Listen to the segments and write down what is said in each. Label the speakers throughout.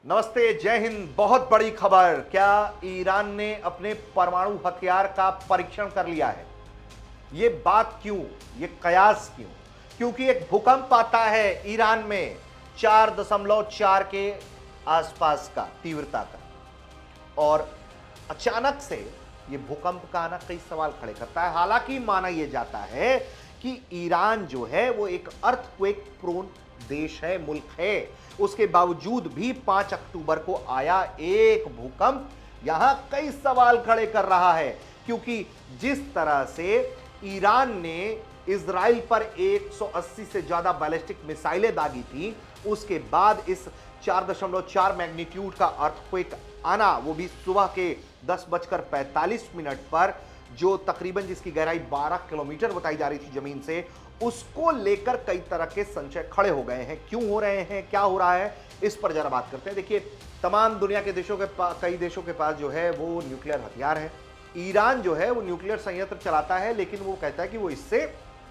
Speaker 1: नमस्ते, जय हिंद। बहुत बड़ी खबर, क्या ईरान ने अपने परमाणु हथियार का परीक्षण कर लिया है? ये बात क्यों, ये कयास क्यों? क्योंकि एक भूकंप आता है ईरान में 4.4 के आसपास का तीव्रता का, और अचानक से ये भूकंप का आना कई सवाल खड़े करता है। हालांकि माना यह जाता है कि ईरान जो है वो एक अर्थक्वेक प्रोन देश है, मुल्क है। उसके बावजूद भी 5 अक्टूबर को आया एक भूकंप यहां कई सवाल खड़े कर रहा है, क्योंकि जिस तरह से ईरान ने इजराइल पर 180 से ज्यादा बैलिस्टिक मिसाइलें दागी थी, उसके बाद इस 4.4 मैग्नीट्यूड का अर्थक्वेक आना, वो भी सुबह के 10:45 पर, जो तकरीबन जिसकी गहराई 12 किलोमीटर बताई जा रही थी जमीन से, उसको लेकर कई तरह के संशय खड़े हो गए हैं। क्यों हो रहे हैं, क्या हो रहा है, इस पर जरा बात करते हैं। देखिए, तमाम दुनिया के देशों के कई देशों के पास जो है वो न्यूक्लियर हथियार है। ईरान जो है वो न्यूक्लियर संयंत्र चलाता है, लेकिन वो कहता है कि वो इससे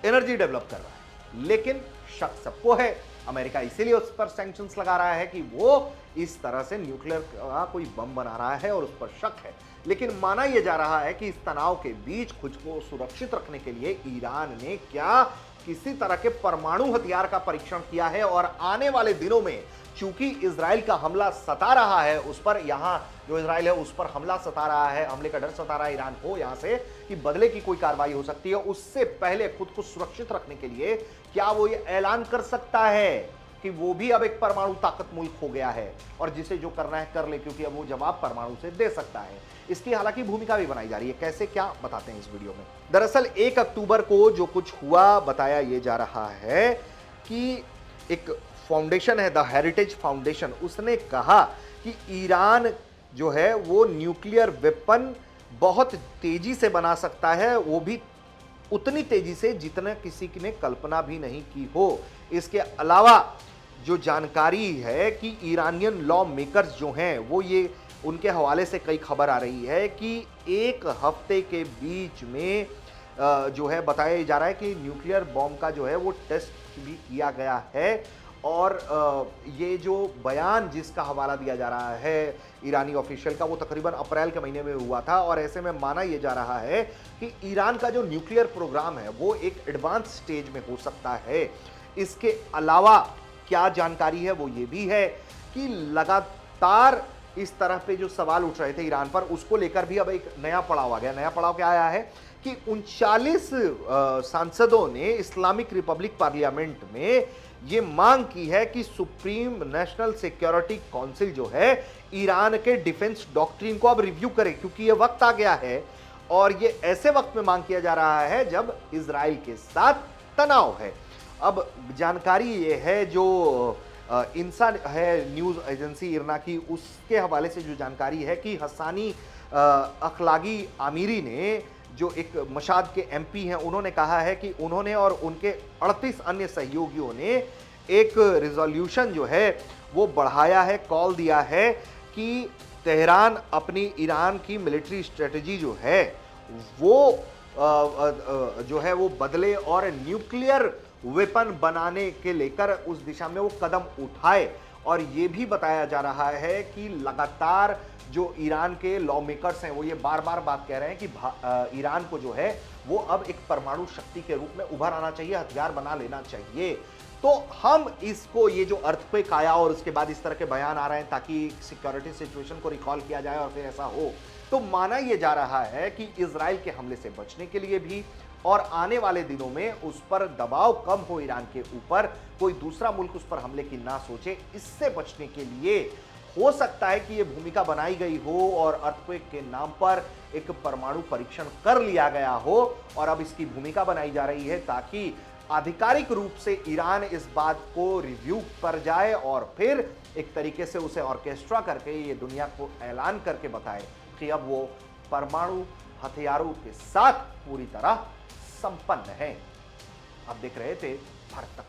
Speaker 1: एनर्जी डेवलप कर रहा है। लेकिन शक सबको है, अमेरिका इसीलिए उस पर सैंक्शंस लगा रहा है कि वो इस तरह से न्यूक्लियर का कोई बम बना रहा है और उस पर शक है। लेकिन माना यह जा रहा है कि इस तनाव के बीच खुद को सुरक्षित रखने के लिए ईरान ने क्या किसी तरह के परमाणु हथियार का परीक्षण किया है, और आने वाले दिनों में चूंकि इजराइल का हमला सता रहा है, उस पर यहां जो इजराइल है उस पर हमला सता रहा है, हमले का डर सता रहा है ईरान को यहां से कि बदले की कोई कार्रवाई हो सकती है, उससे पहले खुद को सुरक्षित रखने के लिए क्या वो ये ऐलान कर सकता है कि वो भी अब एक परमाणु ताकत मुल्क हो गया है और जिसे जो करना है कर ले, क्योंकि अब वो जवाब परमाणु से दे सकता है। इसकी हालांकि भूमिका भी बनाई जा रही है। कैसे, क्या, बताते हैं इस वीडियो में। दरअसल 1 अक्टूबर को जो कुछ हुआ बताया ये जा रहा है कि एक फाउंडेशन है, द हेरिटेज फाउंडेशन, उसने कहा कि ईरान जो है वो न्यूक्लियर वेपन बहुत तेजी से बना सकता है, वो भी उतनी तेजी से जितना किसी ने कल्पना भी नहीं की हो। इसके अलावा जो जानकारी है कि ईरानियन लॉ मेकर्स जो हैं वो ये, उनके हवाले से कई खबर आ रही है कि एक हफ्ते के बीच में जो है बताया जा रहा है कि न्यूक्लियर बॉम्ब का जो है वो टेस्ट भी किया गया है। और ये जो बयान जिसका हवाला दिया जा रहा है ईरानी ऑफिशियल का, वो तकरीबन अप्रैल के महीने में हुआ था, और ऐसे में माना यह जा रहा है कि ईरान का जो न्यूक्लियर प्रोग्राम है वो एक एडवांस स्टेज में हो सकता है। इसके अलावा क्या जानकारी है वो ये भी है कि लगातार इस तरह पे जो सवाल उठ रहे थे ईरान पर, उसको लेकर भी अब एक नया पड़ाव आ गया। नया पड़ाव क्या आया है कि 39 सांसदों ने इस्लामिक रिपब्लिक पार्लियामेंट में ये मांग की है कि सुप्रीम नेशनल सिक्योरिटी काउंसिल जो है ईरान के डिफेंस डॉक्ट्रिन को अब रिव्यू करे, क्योंकि ये वक्त आ गया है, और ये ऐसे वक्त में मांग किया जा रहा है जब इजराइल के साथ तनाव है। अब जानकारी ये है, जो इंसान है न्यूज एजेंसी इरना की, उसके हवाले से जो जानकारी है कि हसानी अखलागी आमिरी ने, जो एक मशाद के एमपी हैं, उन्होंने कहा है कि उन्होंने और उनके 38 अन्य सहयोगियों ने एक रिजोल्यूशन जो है वो बढ़ाया है, कॉल दिया है कि तेहरान अपनी ईरान की मिलिट्री स्ट्रेटजी जो है वो जो है वो बदले और न्यूक्लियर वेपन बनाने के लेकर उस दिशा में वो कदम उठाए। और ये भी बताया जा रहा है कि लगातार जो ईरान के लॉ मेकर्स हैं वो ये बार बार बात कह रहे हैं कि ईरान को जो है वो अब एक परमाणु शक्ति के रूप में उभर आना चाहिए, हथियार बना लेना चाहिए। तो हम इसको, ये जो अर्थक्वेक आया और उसके बाद इस तरह के बयान आ रहे हैं ताकि सिक्योरिटी सिचुएशन को रिकॉल किया जाए और फिर ऐसा हो, तो माना यह जा रहा है कि इजराइल के हमले से बचने के लिए भी और आने वाले दिनों में उस पर दबाव कम हो ईरान के ऊपर, कोई दूसरा मुल्क उस पर हमले की ना सोचे, इससे बचने के लिए हो सकता है कि यह भूमिका बनाई गई हो और अर्थक्वेक के नाम पर एक परमाणु परीक्षण कर लिया गया हो, और अब इसकी भूमिका बनाई जा रही है ताकि आधिकारिक रूप से ईरान इस बात को रिव्यू कर जाए और फिर एक तरीके से उसे ऑर्केस्ट्रा करके ये दुनिया को ऐलान करके बताए कि अब वो परमाणु हथियारों के साथ पूरी तरह संपन्न है। आप देख रहे थे भारत तक।